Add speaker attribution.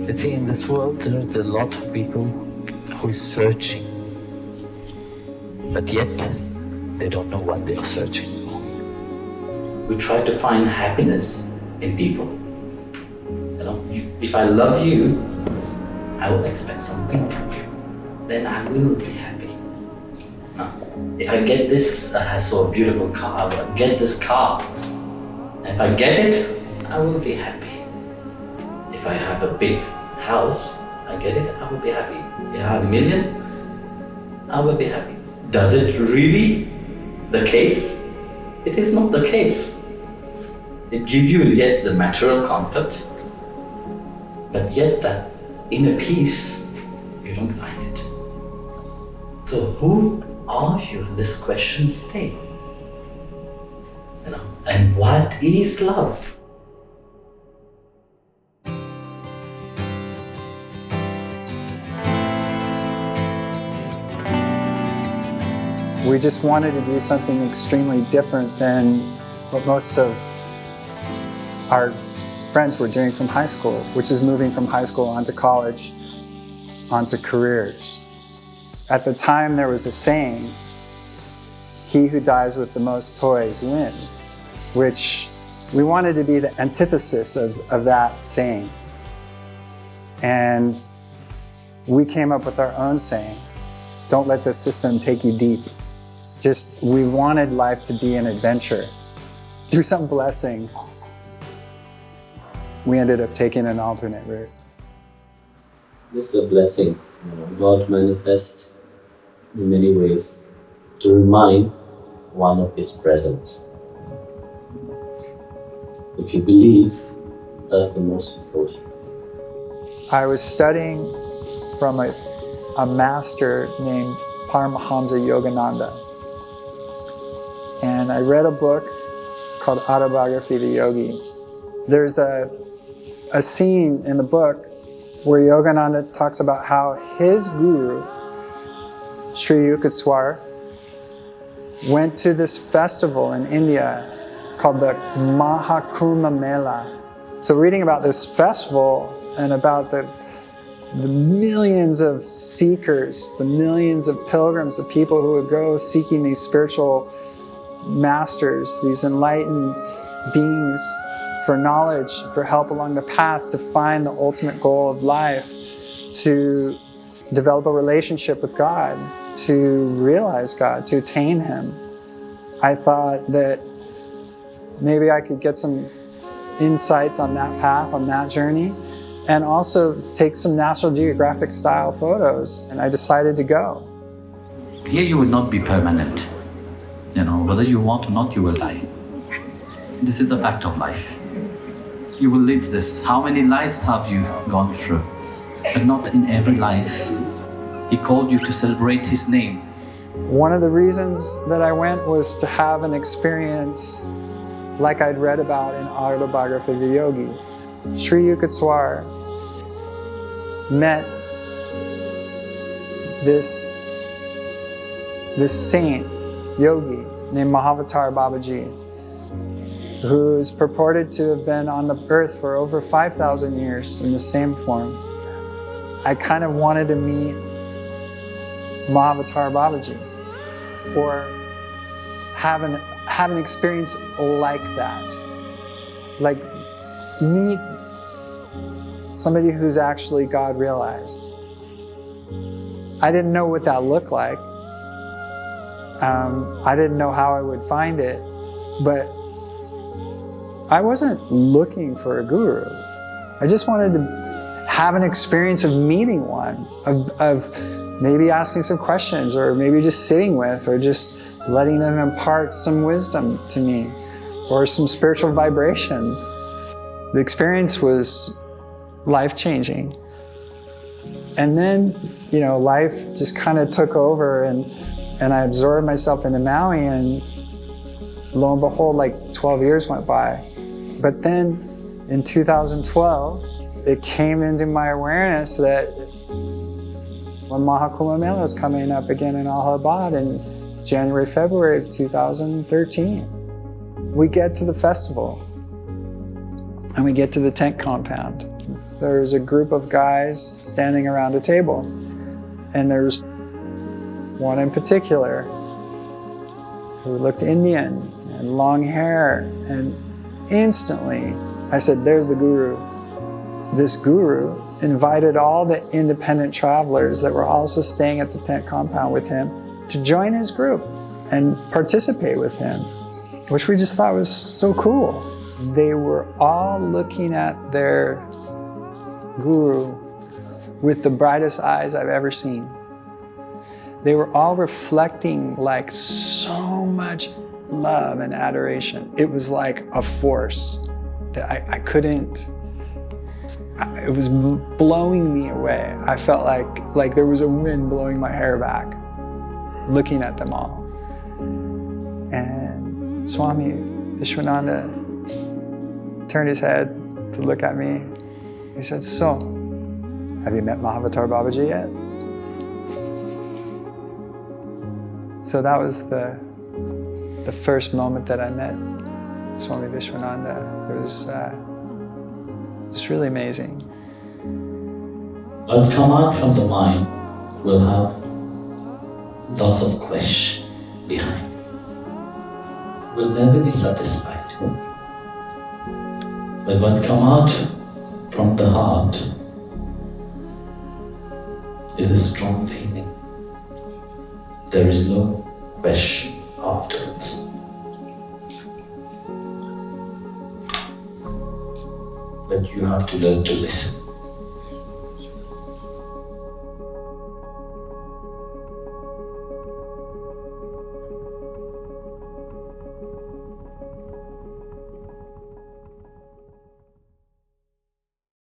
Speaker 1: You see, in this world, there's a lot of people who is searching, but yet they don't know what they are searching for.
Speaker 2: We try to find happiness in people. If I love you, I will expect something from you. Then I will be happy. If I get this, I saw a beautiful car, I will get this car. And if I get it, I will be happy. If I have a big house, I get it, I will be happy. If I have $1 million, I will be happy. Does it really the case? It is not the case. It gives you, yes, the material comfort, but yet that inner peace, you don't find it. So who are you? This question stays. And what is love?
Speaker 3: We just wanted to do something extremely different than what most of our friends were doing from high school, which is moving from high school onto college, onto careers. At the time, there was a saying, "He who dies with the most toys wins," which we wanted to be the antithesis of that saying. And we came up with our own saying, "Don't let the system take you deep." We wanted life to be an adventure. Through some blessing, we ended up taking an alternate route.
Speaker 2: It's a blessing. God manifests in many ways to remind one of His presence. If you believe, that's the most important.
Speaker 3: I was studying from a master named Paramahamsa Yogananda. And I read a book called Autobiography of a Yogi. There's a scene in the book where Yogananda talks about how his guru, Sri Yukteswar, went to this festival in India called the Maha Kumbh Mela. So reading about this festival and about the millions of seekers, the millions of pilgrims, the people who would go seeking these spiritual masters, these enlightened beings for knowledge, for help along the path to find the ultimate goal of life, to develop a relationship with God, to realize God, to attain Him. I thought that maybe I could get some insights on that path, on that journey, and also take some National Geographic style photos, and I decided to go.
Speaker 1: Here you will not be permanent. Whether you want or not, you will die. This is the fact of life. You will live this. How many lives have you gone through? But not in every life. He called you to celebrate His name.
Speaker 3: One of the reasons that I went was to have an experience like I'd read about in Autobiography of a Yogi. Sri Yukteswar met this saint, yogi, named Mahavatar Babaji, who's purported to have been on the earth for over 5,000 years in the same form. I kind of wanted to meet Mahavatar Babaji, or have an experience like that. Like meet somebody who's actually God realized. I didn't know what that looked like. I didn't know how I would find it, but I wasn't looking for a guru. I just wanted to have an experience of meeting one, of maybe asking some questions, or maybe just sitting with, or just letting them impart some wisdom to me, or some spiritual vibrations. The experience was life-changing. And then, life just kind of took over, and I absorbed myself into Maui, and lo and behold, like 12 years went by. But then in 2012, it came into my awareness that when Maha Kumbh Mela is coming up again in Allahabad in January, February of 2013. We get to the festival, and we get to the tent compound. there's a group of guys standing around a table. And there's one in particular who looked Indian and long hair. And instantly I said, there's the guru. This guru invited all the independent travelers that were also staying at the tent compound with him to join his group and participate with him, which we just thought was so cool. They were all looking at their guru with the brightest eyes I've ever seen. They were all reflecting like so much love and adoration. It was like a force that I couldn't, it was blowing me away. I felt like there was a wind blowing my hair back, looking at them all. And Swami Vishwananda turned his head to look at me. He said, so, have you met Mahavatar Babaji yet? So that was the first moment that I met Swami Vishwananda. It was just really amazing.
Speaker 2: What come out from the mind will have lots of questions behind. We'll never be satisfied. But what come out from the heart is a strong feeling. There is no question afterwards. But you have to learn to listen.